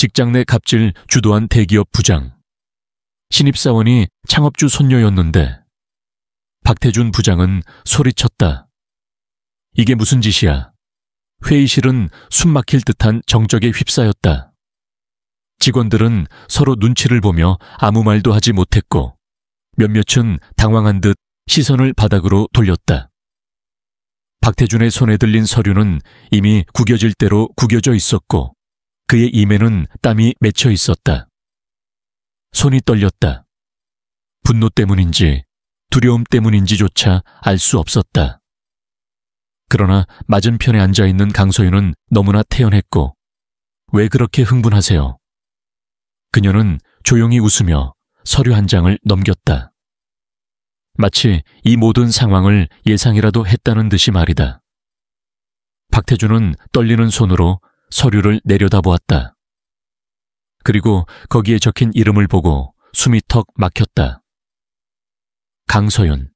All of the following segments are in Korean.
직장 내 갑질 주도한 대기업 부장. 신입사원이 창업주 손녀였는데 박태준 부장은 소리쳤다. 이게 무슨 짓이야. 회의실은 숨 막힐 듯한 정적에 휩싸였다. 직원들은 서로 눈치를 보며 아무 말도 하지 못했고 몇몇은 당황한 듯 시선을 바닥으로 돌렸다. 박태준의 손에 들린 서류는 이미 구겨질 대로 구겨져 있었고 그의 이매는 땀이 맺혀 있었다. 손이 떨렸다. 분노 때문인지 두려움 때문인지조차 알 수 없었다. 그러나 맞은편에 앉아있는 강소윤은 너무나 태연했고 왜 그렇게 흥분하세요? 그녀는 조용히 웃으며 서류 한 장을 넘겼다. 마치 이 모든 상황을 예상이라도 했다는 듯이 말이다. 박태준은 떨리는 손으로 서류를 내려다보았다. 그리고 거기에 적힌 이름을 보고 숨이 턱 막혔다. 강서윤.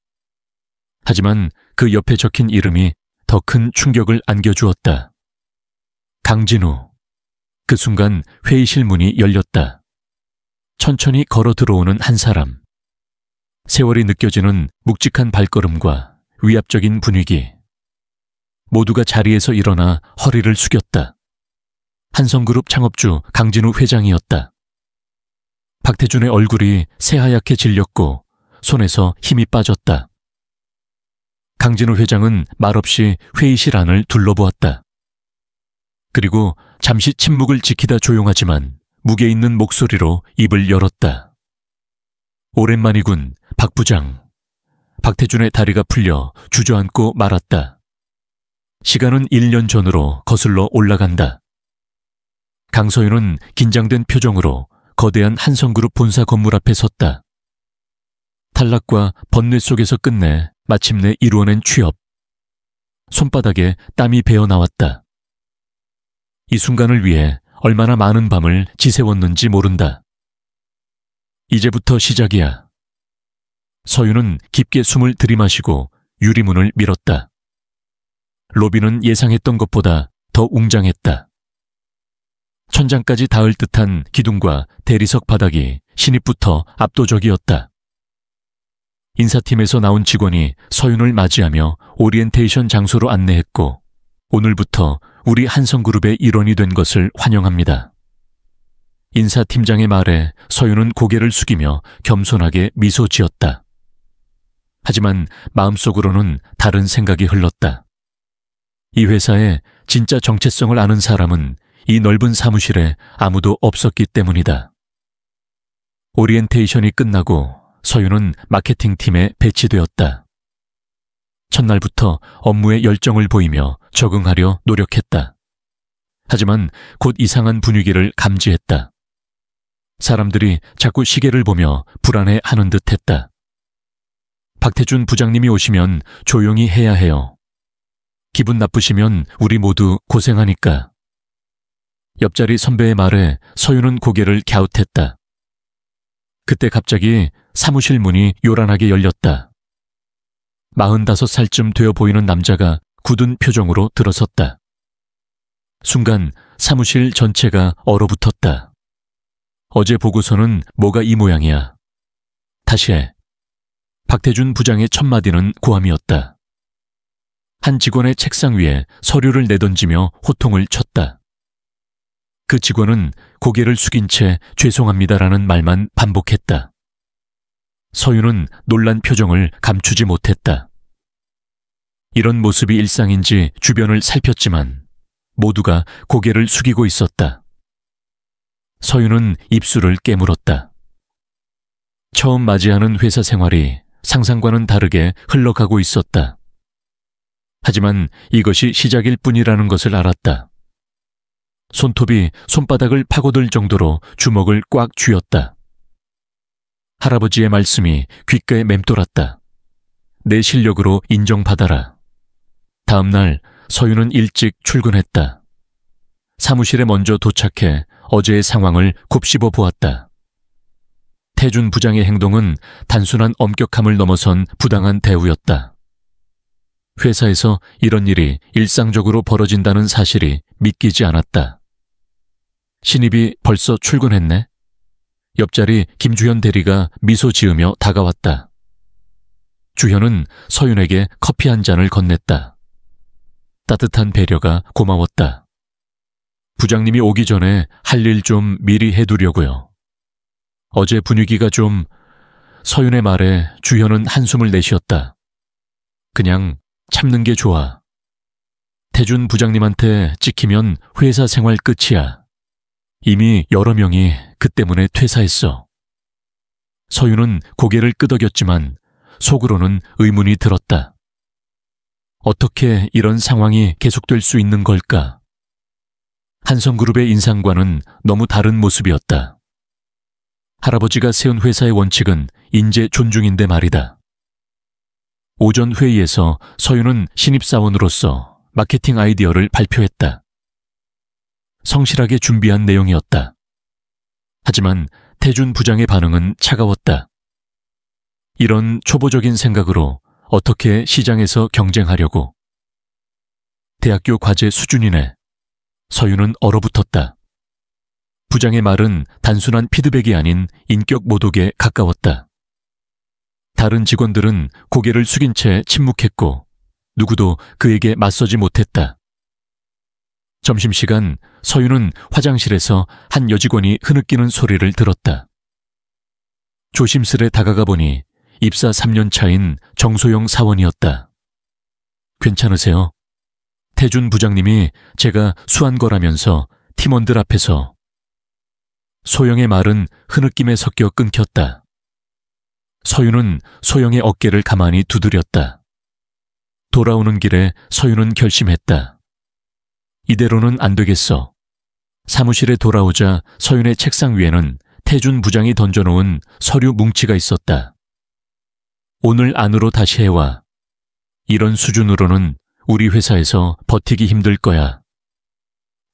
하지만 그 옆에 적힌 이름이 더 큰 충격을 안겨주었다. 강진우. 그 순간 회의실 문이 열렸다. 천천히 걸어 들어오는 한 사람. 세월이 느껴지는 묵직한 발걸음과 위압적인 분위기. 모두가 자리에서 일어나 허리를 숙였다. 한성그룹 창업주 강진우 회장이었다. 박태준의 얼굴이 새하얗게 질렸고 손에서 힘이 빠졌다. 강진우 회장은 말없이 회의실 안을 둘러보았다. 그리고 잠시 침묵을 지키다 조용하지만 무게 있는 목소리로 입을 열었다. 오랜만이군, 박 부장. 박태준의 다리가 풀려 주저앉고 말았다. 시간은 1년 전으로 거슬러 올라간다. 강서윤은 긴장된 표정으로 거대한 한성그룹 본사 건물 앞에 섰다. 탈락과 번뇌 속에서 끝내 마침내 이루어낸 취업. 손바닥에 땀이 배어 나왔다. 이 순간을 위해 얼마나 많은 밤을 지새웠는지 모른다. 이제부터 시작이야. 서윤은 깊게 숨을 들이마시고 유리문을 밀었다. 로비는 예상했던 것보다 더 웅장했다. 천장까지 닿을 듯한 기둥과 대리석 바닥이 신입부터 압도적이었다. 인사팀에서 나온 직원이 서윤을 맞이하며 오리엔테이션 장소로 안내했고 오늘부터 우리 한성그룹의 일원이 된 것을 환영합니다. 인사팀장의 말에 서윤은 고개를 숙이며 겸손하게 미소 지었다. 하지만 마음속으로는 다른 생각이 흘렀다. 이 회사에 진짜 정체성을 아는 사람은 이 넓은 사무실에 아무도 없었기 때문이다. 오리엔테이션이 끝나고 서윤은 마케팅팀에 배치되었다. 첫날부터 업무에 열정을 보이며 적응하려 노력했다. 하지만 곧 이상한 분위기를 감지했다. 사람들이 자꾸 시계를 보며 불안해하는 듯했다. 박태준 부장님이 오시면 조용히 해야 해요. 기분 나쁘시면 우리 모두 고생하니까. 옆자리 선배의 말에 서윤은 고개를 갸웃했다. 그때 갑자기 사무실 문이 요란하게 열렸다. 45살쯤 되어 보이는 남자가 굳은 표정으로 들어섰다. 순간 사무실 전체가 얼어붙었다. 어제 보고서는 뭐가 이 모양이야. 다시 해. 박태준 부장의 첫마디는 고함이었다. 한 직원의 책상 위에 서류를 내던지며 호통을 쳤다. 그 직원은 고개를 숙인 채 죄송합니다라는 말만 반복했다. 서윤은 놀란 표정을 감추지 못했다. 이런 모습이 일상인지 주변을 살폈지만 모두가 고개를 숙이고 있었다. 서윤은 입술을 깨물었다. 처음 맞이하는 회사 생활이 상상과는 다르게 흘러가고 있었다. 하지만 이것이 시작일 뿐이라는 것을 알았다. 손톱이 손바닥을 파고들 정도로 주먹을 꽉 쥐었다. 할아버지의 말씀이 귓가에 맴돌았다. 내 실력으로 인정받아라. 다음 날 서윤은 일찍 출근했다. 사무실에 먼저 도착해 어제의 상황을 곱씹어 보았다. 태준 부장의 행동은 단순한 엄격함을 넘어선 부당한 대우였다. 회사에서 이런 일이 일상적으로 벌어진다는 사실이 믿기지 않았다. 신입이 벌써 출근했네. 옆자리 김주현 대리가 미소 지으며 다가왔다. 주현은 서윤에게 커피 한 잔을 건넸다. 따뜻한 배려가 고마웠다. 부장님이 오기 전에 할 일 좀 미리 해두려고요. 어제 분위기가 좀... 서윤의 말에 주현은 한숨을 내쉬었다. 그냥 참는 게 좋아. 태준 부장님한테 찍히면 회사 생활 끝이야. 이미 여러 명이 그 때문에 퇴사했어. 서윤은 고개를 끄덕였지만 속으로는 의문이 들었다. 어떻게 이런 상황이 계속될 수 있는 걸까? 한성그룹의 인상과는 너무 다른 모습이었다. 할아버지가 세운 회사의 원칙은 인재 존중인데 말이다. 오전 회의에서 서윤은 신입사원으로서 마케팅 아이디어를 발표했다. 성실하게 준비한 내용이었다. 하지만 태준 부장의 반응은 차가웠다. 이런 초보적인 생각으로 어떻게 시장에서 경쟁하려고. 대학교 과제 수준이네. 서윤은 얼어붙었다. 부장의 말은 단순한 피드백이 아닌 인격 모독에 가까웠다. 다른 직원들은 고개를 숙인 채 침묵했고 누구도 그에게 맞서지 못했다. 점심시간 서윤은 화장실에서 한 여직원이 흐느끼는 소리를 들었다. 조심스레 다가가 보니 입사 3년 차인 정소영 사원이었다. 괜찮으세요? 태준 부장님이 제가 수한 거라면서 팀원들 앞에서. 소영의 말은 흐느낌에 섞여 끊겼다. 서윤은 소영의 어깨를 가만히 두드렸다. 돌아오는 길에 서윤은 결심했다. 이대로는 안 되겠어. 사무실에 돌아오자 서윤의 책상 위에는 태준 부장이 던져놓은 서류 뭉치가 있었다. 오늘 안으로 다시 해와. 이런 수준으로는 우리 회사에서 버티기 힘들 거야.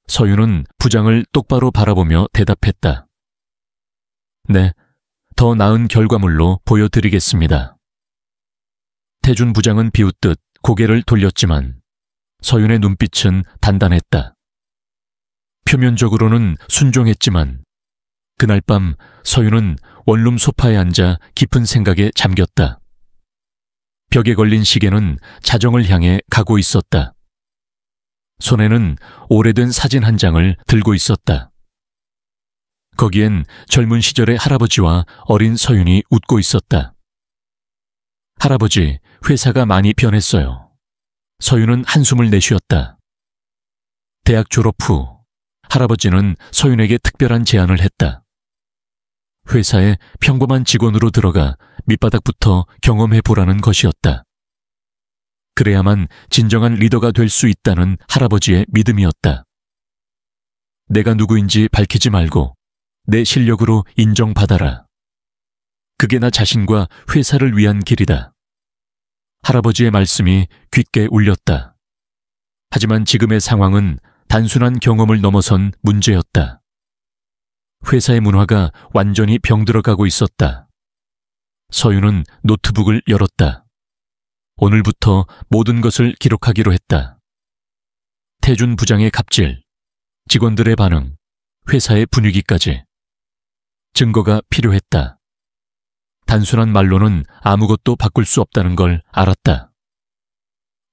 서윤은 부장을 똑바로 바라보며 대답했다. 네, 더 나은 결과물로 보여드리겠습니다. 태준 부장은 비웃듯 고개를 돌렸지만 서윤의 눈빛은 단단했다. 표면적으로는 순종했지만 그날 밤 서윤은 원룸 소파에 앉아 깊은 생각에 잠겼다. 벽에 걸린 시계는 자정을 향해 가고 있었다. 손에는 오래된 사진 한 장을 들고 있었다. 거기엔 젊은 시절의 할아버지와 어린 서윤이 웃고 있었다. 할아버지, 회사가 많이 변했어요. 서윤은 한숨을 내쉬었다. 대학 졸업 후 할아버지는 서윤에게 특별한 제안을 했다. 회사에 평범한 직원으로 들어가 밑바닥부터 경험해보라는 것이었다. 그래야만 진정한 리더가 될 수 있다는 할아버지의 믿음이었다. 내가 누구인지 밝히지 말고 내 실력으로 인정받아라. 그게 나 자신과 회사를 위한 길이다. 할아버지의 말씀이 귓게 울렸다. 하지만 지금의 상황은 단순한 경험을 넘어선 문제였다. 회사의 문화가 완전히 병들어가고 있었다. 서윤은 노트북을 열었다. 오늘부터 모든 것을 기록하기로 했다. 태준 부장의 갑질, 직원들의 반응, 회사의 분위기까지. 증거가 필요했다. 단순한 말로는 아무것도 바꿀 수 없다는 걸 알았다.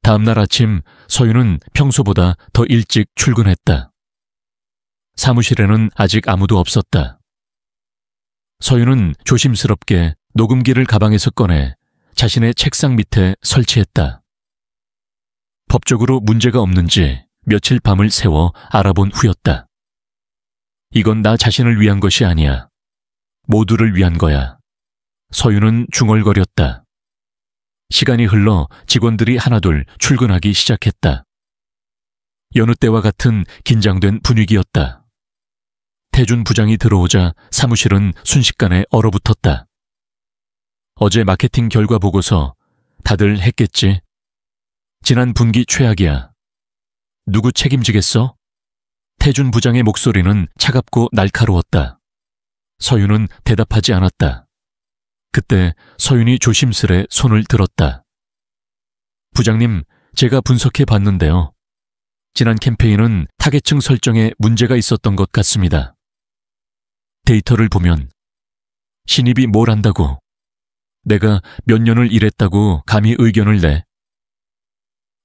다음 날 아침 서윤은 평소보다 더 일찍 출근했다. 사무실에는 아직 아무도 없었다. 서윤은 조심스럽게 녹음기를 가방에서 꺼내 자신의 책상 밑에 설치했다. 법적으로 문제가 없는지 며칠 밤을 새워 알아본 후였다. 이건 나 자신을 위한 것이 아니야. 모두를 위한 거야. 서윤은 중얼거렸다. 시간이 흘러 직원들이 하나둘 출근하기 시작했다. 여느 때와 같은 긴장된 분위기였다. 태준 부장이 들어오자 사무실은 순식간에 얼어붙었다. 어제 마케팅 결과 보고서 다들 했겠지? 지난 분기 최악이야. 누구 책임지겠어? 태준 부장의 목소리는 차갑고 날카로웠다. 서윤은 대답하지 않았다. 그때 서윤이 조심스레 손을 들었다. 부장님, 제가 분석해 봤는데요. 지난 캠페인은 타겟층 설정에 문제가 있었던 것 같습니다. 데이터를 보면 신입이 뭘 안다고, 내가 몇 년을 일했다고 감히 의견을 내.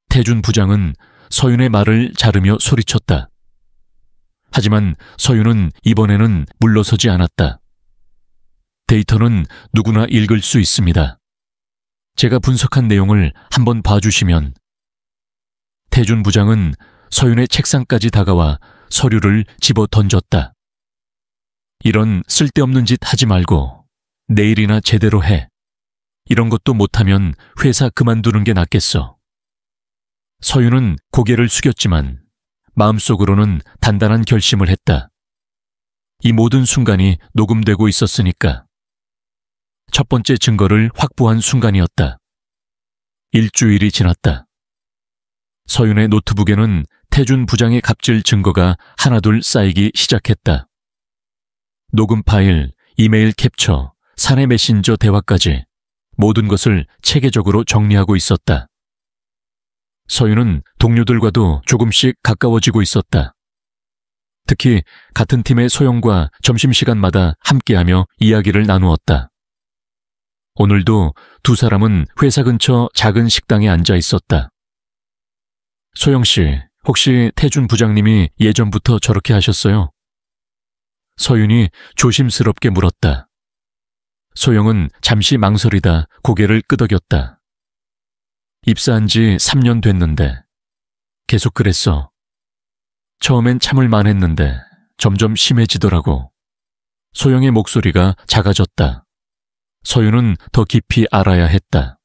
태준 부장은 서윤의 말을 자르며 소리쳤다. 하지만 서윤은 이번에는 물러서지 않았다. 데이터는 누구나 읽을 수 있습니다. 제가 분석한 내용을 한번 봐주시면 태준 부장은 서윤의 책상까지 다가와 서류를 집어 던졌다. 이런 쓸데없는 짓 하지 말고 내일이나 제대로 해. 이런 것도 못하면 회사 그만두는 게 낫겠어. 서윤은 고개를 숙였지만 마음속으로는 단단한 결심을 했다. 이 모든 순간이 녹음되고 있었으니까. 첫 번째 증거를 확보한 순간이었다. 일주일이 지났다. 서윤의 노트북에는 태준 부장의 갑질 증거가 하나둘 쌓이기 시작했다. 녹음 파일, 이메일 캡처, 사내 메신저 대화까지 모든 것을 체계적으로 정리하고 있었다. 서윤은 동료들과도 조금씩 가까워지고 있었다. 특히 같은 팀의 소영과 점심시간마다 함께하며 이야기를 나누었다. 오늘도 두 사람은 회사 근처 작은 식당에 앉아 있었다. 소영 씨, 혹시 태준 부장님이 예전부터 저렇게 하셨어요? 서윤이 조심스럽게 물었다. 소영은 잠시 망설이다 고개를 끄덕였다. 입사한 지 3년 됐는데 계속 그랬어. 처음엔 참을만 했는데 점점 심해지더라고. 소영의 목소리가 작아졌다. 서윤은 더 깊이 알아야 했다.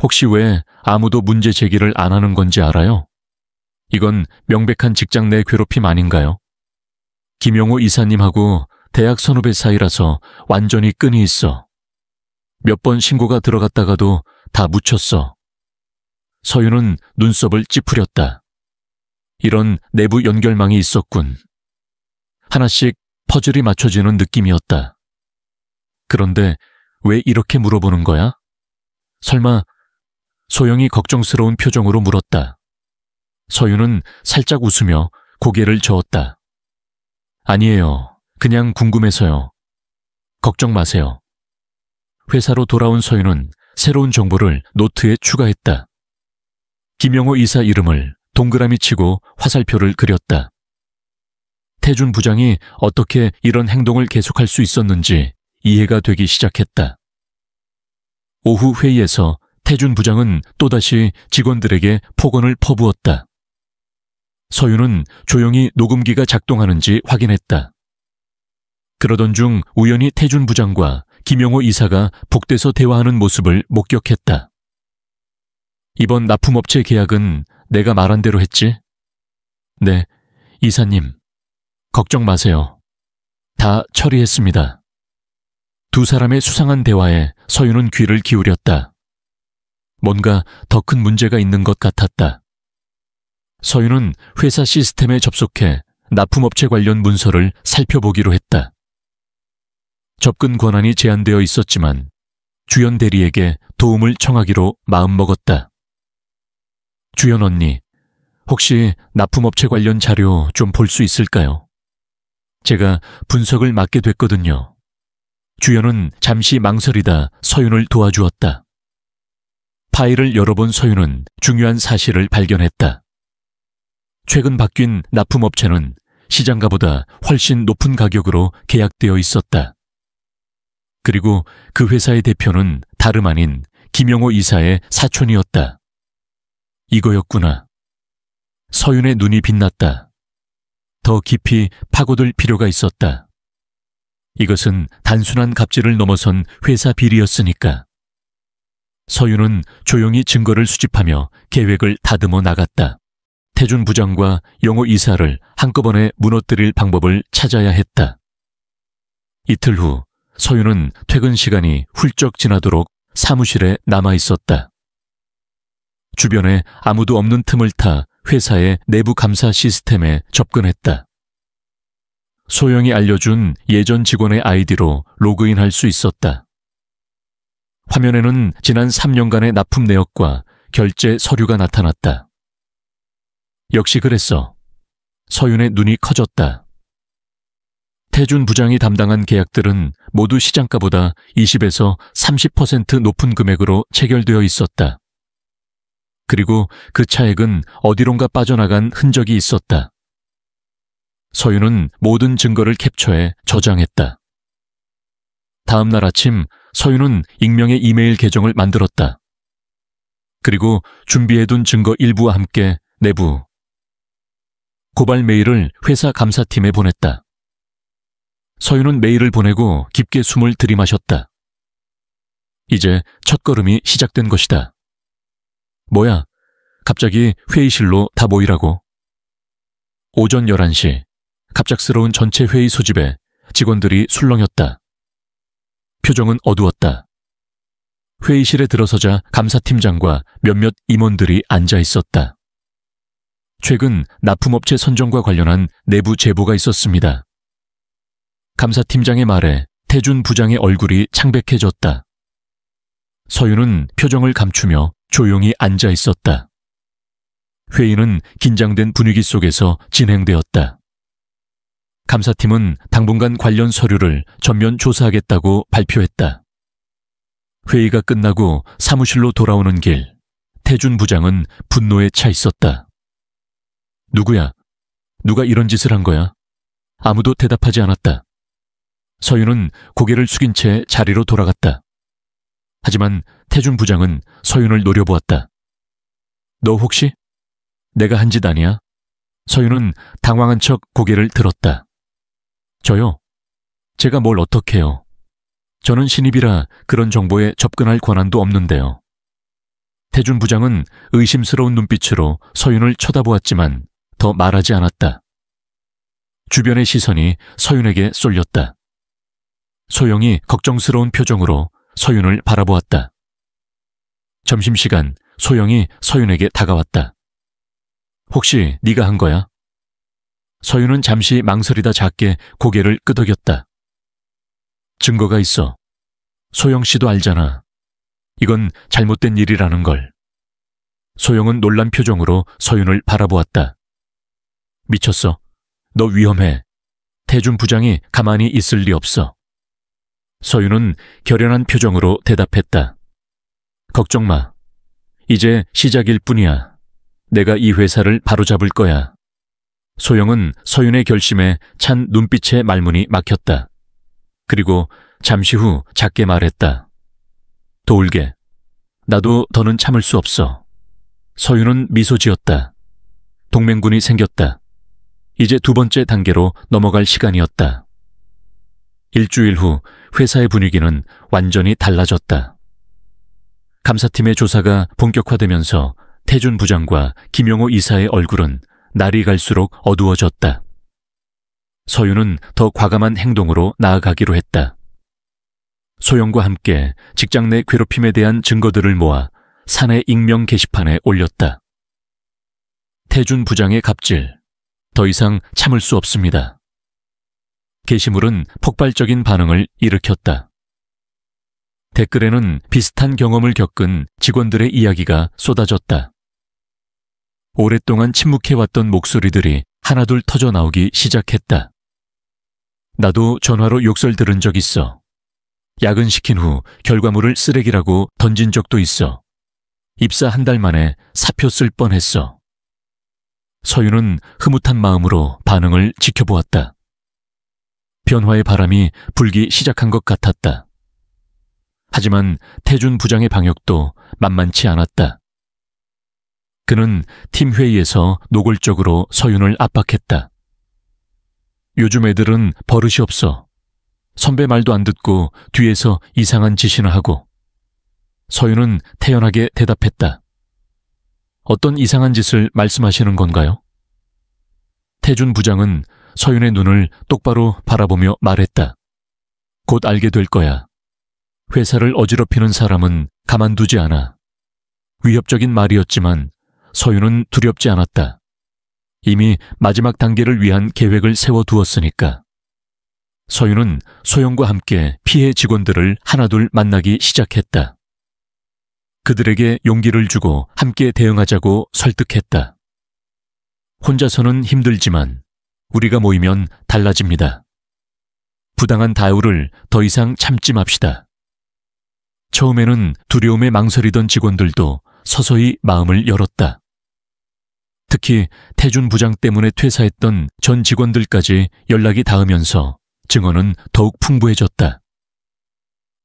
혹시 왜 아무도 문제 제기를 안 하는 건지 알아요? 이건 명백한 직장 내 괴롭힘 아닌가요? 김용호 이사님하고 대학 선후배 사이라서 완전히 끈이 있어. 몇 번 신고가 들어갔다가도 다 묻혔어. 서윤은 눈썹을 찌푸렸다. 이런 내부 연결망이 있었군. 하나씩 퍼즐이 맞춰지는 느낌이었다. 그런데 왜 이렇게 물어보는 거야? 설마 소영이 걱정스러운 표정으로 물었다. 서윤은 살짝 웃으며 고개를 저었다. 아니에요. 그냥 궁금해서요. 걱정 마세요. 회사로 돌아온 서윤은 새로운 정보를 노트에 추가했다. 김용호 이사 이름을 동그라미 치고 화살표를 그렸다. 태준 부장이 어떻게 이런 행동을 계속할 수 있었는지 이해가 되기 시작했다. 오후 회의에서 태준 부장은 또다시 직원들에게 폭언을 퍼부었다. 서윤은 조용히 녹음기가 작동하는지 확인했다. 그러던 중 우연히 태준 부장과 김용호 이사가 복대서 대화하는 모습을 목격했다. 이번 납품업체 계약은 내가 말한 대로 했지? 네, 이사님. 걱정 마세요. 다 처리했습니다. 두 사람의 수상한 대화에 서윤은 귀를 기울였다. 뭔가 더 큰 문제가 있는 것 같았다. 서윤은 회사 시스템에 접속해 납품업체 관련 문서를 살펴보기로 했다. 접근 권한이 제한되어 있었지만 주연 대리에게 도움을 청하기로 마음먹었다. 주연 언니, 혹시 납품업체 관련 자료 좀 볼 수 있을까요? 제가 분석을 맡게 됐거든요. 주연은 잠시 망설이다 서윤을 도와주었다. 파일을 열어본 서윤은 중요한 사실을 발견했다. 최근 바뀐 납품업체는 시장가보다 훨씬 높은 가격으로 계약되어 있었다. 그리고 그 회사의 대표는 다름 아닌 김용호 이사의 사촌이었다. 이거였구나. 서윤의 눈이 빛났다. 더 깊이 파고들 필요가 있었다. 이것은 단순한 갑질을 넘어선 회사 비리였으니까. 서윤은 조용히 증거를 수집하며 계획을 다듬어 나갔다. 태준 부장과 용호 이사를 한꺼번에 무너뜨릴 방법을 찾아야 했다. 이틀 후 서윤은 퇴근 시간이 훌쩍 지나도록 사무실에 남아 있었다. 주변에 아무도 없는 틈을 타 회사의 내부 감사 시스템에 접근했다. 소영이 알려준 예전 직원의 아이디로 로그인할 수 있었다. 화면에는 지난 3년간의 납품 내역과 결제 서류가 나타났다. 역시 그랬어. 서윤의 눈이 커졌다. 태준 부장이 담당한 계약들은 모두 시장가보다 20에서 30% 높은 금액으로 체결되어 있었다. 그리고 그 차액은 어디론가 빠져나간 흔적이 있었다. 서윤은 모든 증거를 캡처해 저장했다. 다음 날 아침 서윤은 익명의 이메일 계정을 만들었다. 그리고 준비해둔 증거 일부와 함께 내부 고발 메일을 회사 감사팀에 보냈다. 서윤은 메일을 보내고 깊게 숨을 들이마셨다. 이제 첫걸음이 시작된 것이다. 뭐야? 갑자기 회의실로 다 모이라고. 오전 11시, 갑작스러운 전체 회의 소집에 직원들이 술렁였다. 표정은 어두웠다. 회의실에 들어서자 감사팀장과 몇몇 임원들이 앉아 있었다. 최근 납품업체 선정과 관련한 내부 제보가 있었습니다. 감사팀장의 말에 태준 부장의 얼굴이 창백해졌다. 서윤은 표정을 감추며 조용히 앉아 있었다. 회의는 긴장된 분위기 속에서 진행되었다. 감사팀은 당분간 관련 서류를 전면 조사하겠다고 발표했다. 회의가 끝나고 사무실로 돌아오는 길, 태준 부장은 분노에 차 있었다. 누구야? 누가 이런 짓을 한 거야? 아무도 대답하지 않았다. 서윤은 고개를 숙인 채 자리로 돌아갔다. 하지만 태준 부장은 서윤을 노려보았다. 너 혹시? 내가 한 짓 아니야? 서윤은 당황한 척 고개를 들었다. 저요? 제가 뭘 어떻게 해요? 저는 신입이라 그런 정보에 접근할 권한도 없는데요. 태준 부장은 의심스러운 눈빛으로 서윤을 쳐다보았지만 더 말하지 않았다. 주변의 시선이 서윤에게 쏠렸다. 소영이 걱정스러운 표정으로 서윤을 바라보았다. 점심시간, 소영이 서윤에게 다가왔다. 혹시 네가 한 거야? 서윤은 잠시 망설이다 작게 고개를 끄덕였다. 증거가 있어. 소영 씨도 알잖아. 이건 잘못된 일이라는 걸. 소영은 놀란 표정으로 서윤을 바라보았다. 미쳤어. 너 위험해. 태준 부장이 가만히 있을 리 없어. 서윤은 결연한 표정으로 대답했다. 걱정 마. 이제 시작일 뿐이야. 내가 이 회사를 바로잡을 거야. 소영은 서윤의 결심에 찬 눈빛의 말문이 막혔다. 그리고 잠시 후 작게 말했다. 도울게. 나도 더는 참을 수 없어. 서윤은 미소 지었다. 동맹군이 생겼다. 이제 두 번째 단계로 넘어갈 시간이었다. 일주일 후 회사의 분위기는 완전히 달라졌다. 감사팀의 조사가 본격화되면서 태준 부장과 김용호 이사의 얼굴은 날이 갈수록 어두워졌다. 서윤은 더 과감한 행동으로 나아가기로 했다. 소영과 함께 직장 내 괴롭힘에 대한 증거들을 모아 사내 익명 게시판에 올렸다. 태준 부장의 갑질, 더 이상 참을 수 없습니다. 게시물은 폭발적인 반응을 일으켰다. 댓글에는 비슷한 경험을 겪은 직원들의 이야기가 쏟아졌다. 오랫동안 침묵해왔던 목소리들이 하나둘 터져 나오기 시작했다. 나도 전화로 욕설 들은 적 있어. 야근시킨 후 결과물을 쓰레기라고 던진 적도 있어. 입사 한 달 만에 사표 쓸 뻔했어. 서윤은 흐뭇한 마음으로 반응을 지켜보았다. 변화의 바람이 불기 시작한 것 같았다. 하지만 태준 부장의 방역도 만만치 않았다. 그는 팀 회의에서 노골적으로 서윤을 압박했다. 요즘 애들은 버릇이 없어. 선배 말도 안 듣고 뒤에서 이상한 짓이나 하고. 서윤은 태연하게 대답했다. 어떤 이상한 짓을 말씀하시는 건가요? 태준 부장은 서윤의 눈을 똑바로 바라보며 말했다. 곧 알게 될 거야. 회사를 어지럽히는 사람은 가만두지 않아. 위협적인 말이었지만 서윤은 두렵지 않았다. 이미 마지막 단계를 위한 계획을 세워두었으니까. 서윤은 소영과 함께 피해 직원들을 하나둘 만나기 시작했다. 그들에게 용기를 주고 함께 대응하자고 설득했다. 혼자서는 힘들지만 우리가 모이면 달라집니다. 부당한 다우를 더 이상 참지 맙시다. 처음에는 두려움에 망설이던 직원들도 서서히 마음을 열었다. 특히 태준 부장 때문에 퇴사했던 전 직원들까지 연락이 닿으면서 증언은 더욱 풍부해졌다.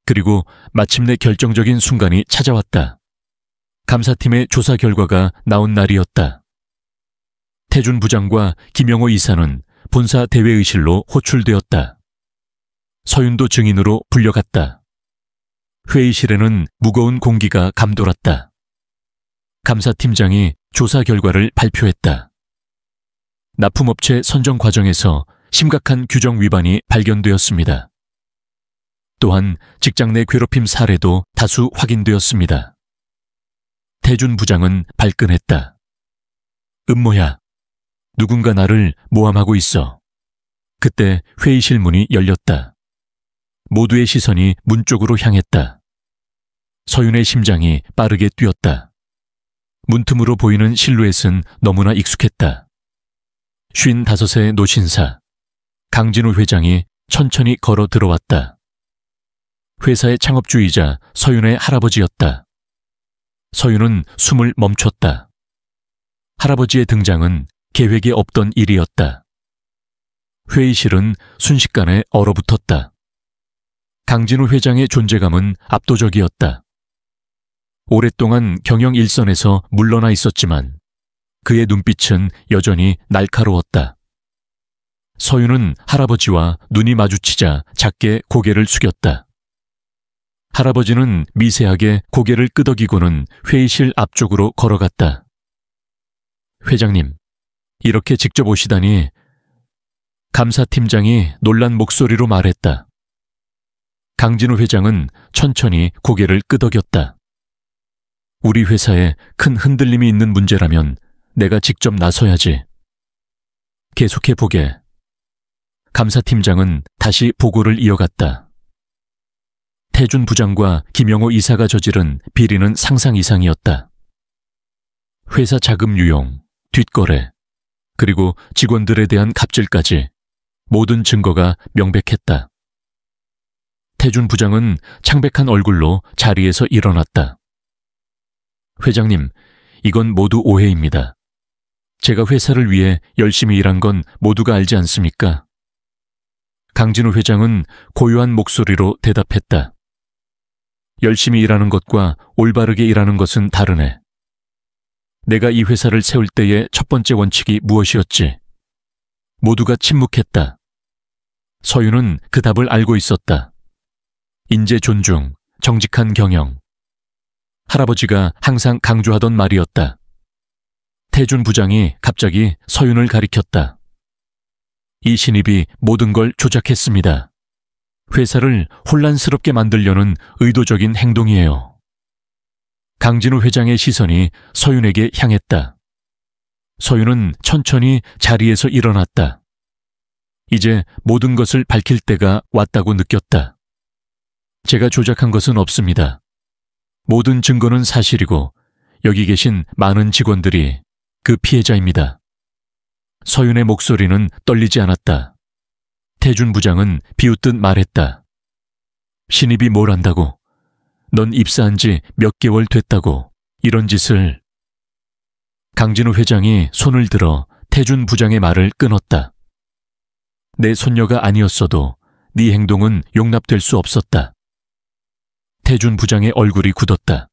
그리고 마침내 결정적인 순간이 찾아왔다. 감사팀의 조사 결과가 나온 날이었다. 태준 부장과 김영호 이사는 본사 대회의실로 호출되었다. 서윤도 증인으로 불려갔다. 회의실에는 무거운 공기가 감돌았다. 감사팀장이 조사 결과를 발표했다. 납품업체 선정 과정에서 심각한 규정 위반이 발견되었습니다. 또한 직장 내 괴롭힘 사례도 다수 확인되었습니다. 태준 부장은 발끈했다. 음모야. 누군가 나를 모함하고 있어. 그때 회의실 문이 열렸다. 모두의 시선이 문 쪽으로 향했다. 서윤의 심장이 빠르게 뛰었다. 문틈으로 보이는 실루엣은 너무나 익숙했다. 55세 노신사, 강진우 회장이 천천히 걸어 들어왔다. 회사의 창업주이자 서윤의 할아버지였다. 서윤은 숨을 멈췄다. 할아버지의 등장은 계획에 없던 일이었다. 회의실은 순식간에 얼어붙었다. 강진우 회장의 존재감은 압도적이었다. 오랫동안 경영 일선에서 물러나 있었지만 그의 눈빛은 여전히 날카로웠다. 서윤은 할아버지와 눈이 마주치자 작게 고개를 숙였다. 할아버지는 미세하게 고개를 끄덕이고는 회의실 앞쪽으로 걸어갔다. 회장님, 이렇게 직접 오시다니. 감사팀장이 놀란 목소리로 말했다. 강진우 회장은 천천히 고개를 끄덕였다. 우리 회사에 큰 흔들림이 있는 문제라면 내가 직접 나서야지. 계속해보게. 감사팀장은 다시 보고를 이어갔다. 태준 부장과 김영호 이사가 저지른 비리는 상상 이상이었다. 회사 자금 유용, 뒷거래, 그리고 직원들에 대한 갑질까지 모든 증거가 명백했다. 태준 부장은 창백한 얼굴로 자리에서 일어났다. 회장님, 이건 모두 오해입니다. 제가 회사를 위해 열심히 일한 건 모두가 알지 않습니까? 강진우 회장은 고요한 목소리로 대답했다. 열심히 일하는 것과 올바르게 일하는 것은 다르네. 내가 이 회사를 세울 때의 첫 번째 원칙이 무엇이었지? 모두가 침묵했다. 서윤은 그 답을 알고 있었다. 인재 존중, 정직한 경영. 할아버지가 항상 강조하던 말이었다. 태준 부장이 갑자기 서윤을 가리켰다. 이 신입이 모든 걸 조작했습니다. 회사를 혼란스럽게 만들려는 의도적인 행동이에요. 강진우 회장의 시선이 서윤에게 향했다. 서윤은 천천히 자리에서 일어났다. 이제 모든 것을 밝힐 때가 왔다고 느꼈다. 제가 조작한 것은 없습니다. 모든 증거는 사실이고 여기 계신 많은 직원들이 그 피해자입니다. 서윤의 목소리는 떨리지 않았다. 태준 부장은 비웃듯 말했다. 신입이 뭘 안다고? 넌 입사한 지 몇 개월 됐다고 이런 짓을. 강진우 회장이 손을 들어 태준 부장의 말을 끊었다. 내 손녀가 아니었어도 네 행동은 용납될 수 없었다. 태준 부장의 얼굴이 굳었다.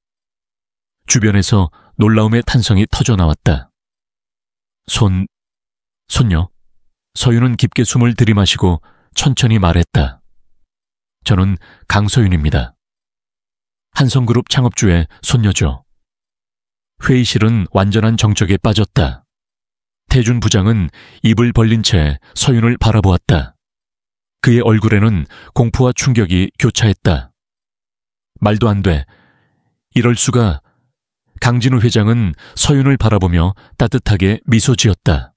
주변에서 놀라움의 탄성이 터져나왔다. 손녀? 서윤은 깊게 숨을 들이마시고 천천히 말했다. 저는 강서윤입니다. 한성그룹 창업주의 손녀죠. 회의실은 완전한 정적에 빠졌다. 태준 부장은 입을 벌린 채 서윤을 바라보았다. 그의 얼굴에는 공포와 충격이 교차했다. 말도 안 돼. 이럴 수가. 강진우 회장은 서윤을 바라보며 따뜻하게 미소 지었다.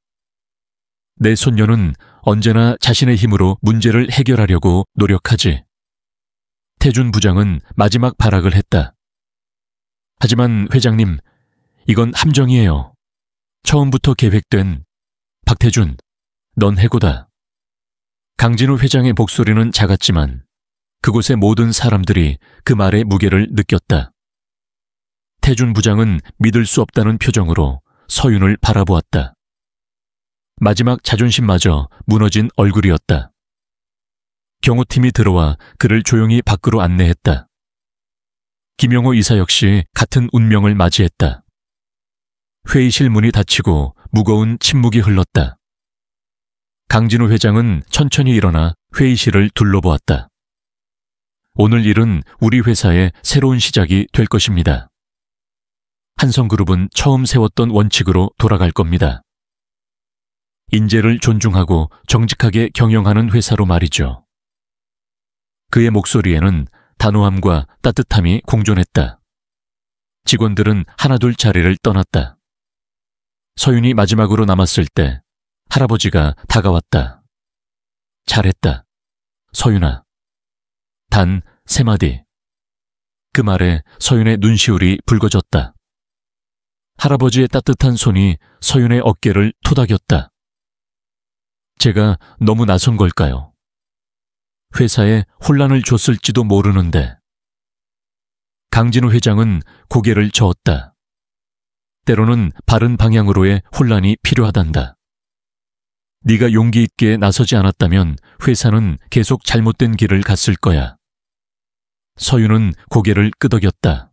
내 손녀는 언제나 자신의 힘으로 문제를 해결하려고 노력하지. 태준 부장은 마지막 발악을 했다. 하지만 회장님, 이건 함정이에요. 처음부터 계획된 박태준, 넌 해고다. 강진우 회장의 목소리는 작았지만 그곳의 모든 사람들이 그 말의 무게를 느꼈다. 태준 부장은 믿을 수 없다는 표정으로 서윤을 바라보았다. 마지막 자존심마저 무너진 얼굴이었다. 경호팀이 들어와 그를 조용히 밖으로 안내했다. 김영호 이사 역시 같은 운명을 맞이했다. 회의실 문이 닫히고 무거운 침묵이 흘렀다. 강진우 회장은 천천히 일어나 회의실을 둘러보았다. 오늘 일은 우리 회사의 새로운 시작이 될 것입니다. 한성그룹은 처음 세웠던 원칙으로 돌아갈 겁니다. 인재를 존중하고 정직하게 경영하는 회사로 말이죠. 그의 목소리에는 단호함과 따뜻함이 공존했다. 직원들은 하나둘 자리를 떠났다. 서윤이 마지막으로 남았을 때 할아버지가 다가왔다. 잘했다, 서윤아. 단 3마디. 그 말에 서윤의 눈시울이 붉어졌다. 할아버지의 따뜻한 손이 서윤의 어깨를 토닥였다. 제가 너무 나선 걸까요? 회사에 혼란을 줬을지도 모르는데. 강진우 회장은 고개를 저었다. 때로는 바른 방향으로의 혼란이 필요하단다. 네가 용기 있게 나서지 않았다면 회사는 계속 잘못된 길을 갔을 거야. 서윤은 고개를 끄덕였다.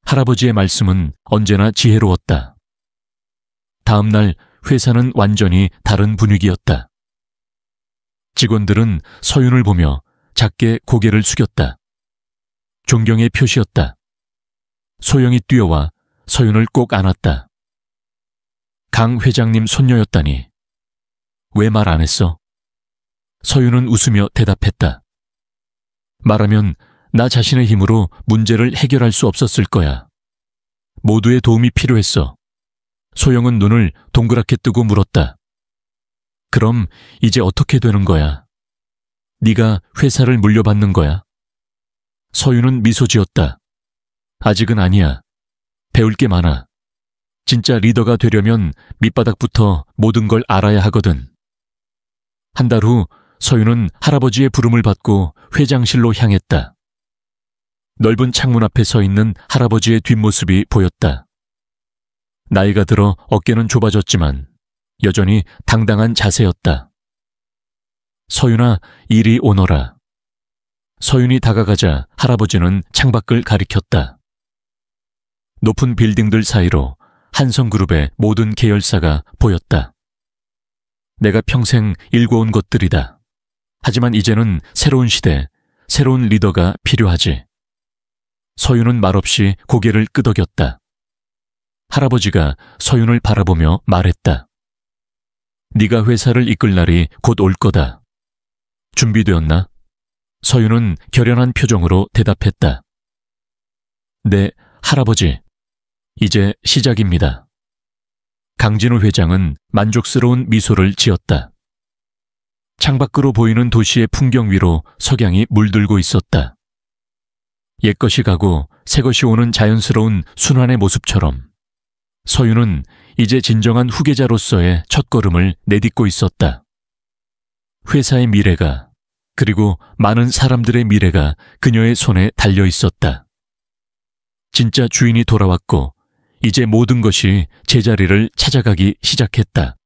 할아버지의 말씀은 언제나 지혜로웠다. 다음 날 회사는 완전히 다른 분위기였다. 직원들은 서윤을 보며 작게 고개를 숙였다. 존경의 표시였다. 소영이 뛰어와 서윤을 꼭 안았다. 강 회장님 손녀였다니. 왜 말 안 했어? 서윤은 웃으며 대답했다. 말하면 나 자신의 힘으로 문제를 해결할 수 없었을 거야. 모두의 도움이 필요했어. 소영은 눈을 동그랗게 뜨고 물었다. 그럼 이제 어떻게 되는 거야? 네가 회사를 물려받는 거야? 서윤은 미소 지었다. 아직은 아니야. 배울 게 많아. 진짜 리더가 되려면 밑바닥부터 모든 걸 알아야 하거든. 한 달 후 서윤은 할아버지의 부름을 받고 회장실로 향했다. 넓은 창문 앞에 서 있는 할아버지의 뒷모습이 보였다. 나이가 들어 어깨는 좁아졌지만 여전히 당당한 자세였다. 서윤아, 이리 오너라. 서윤이 다가가자 할아버지는 창밖을 가리켰다. 높은 빌딩들 사이로 한성그룹의 모든 계열사가 보였다. 내가 평생 일궈온 것들이다. 하지만 이제는 새로운 시대, 새로운 리더가 필요하지. 서윤은 말없이 고개를 끄덕였다. 할아버지가 서윤을 바라보며 말했다. 네가 회사를 이끌 날이 곧 올 거다. 준비되었나? 서윤은 결연한 표정으로 대답했다. 네, 할아버지. 이제 시작입니다. 강진우 회장은 만족스러운 미소를 지었다. 창밖으로 보이는 도시의 풍경 위로 석양이 물들고 있었다. 옛것이 가고 새것이 오는 자연스러운 순환의 모습처럼 서윤은 이제 진정한 후계자로서의 첫걸음을 내딛고 있었다. 회사의 미래가, 그리고 많은 사람들의 미래가 그녀의 손에 달려 있었다. 진짜 주인이 돌아왔고 이제 모든 것이 제자리를 찾아가기 시작했다.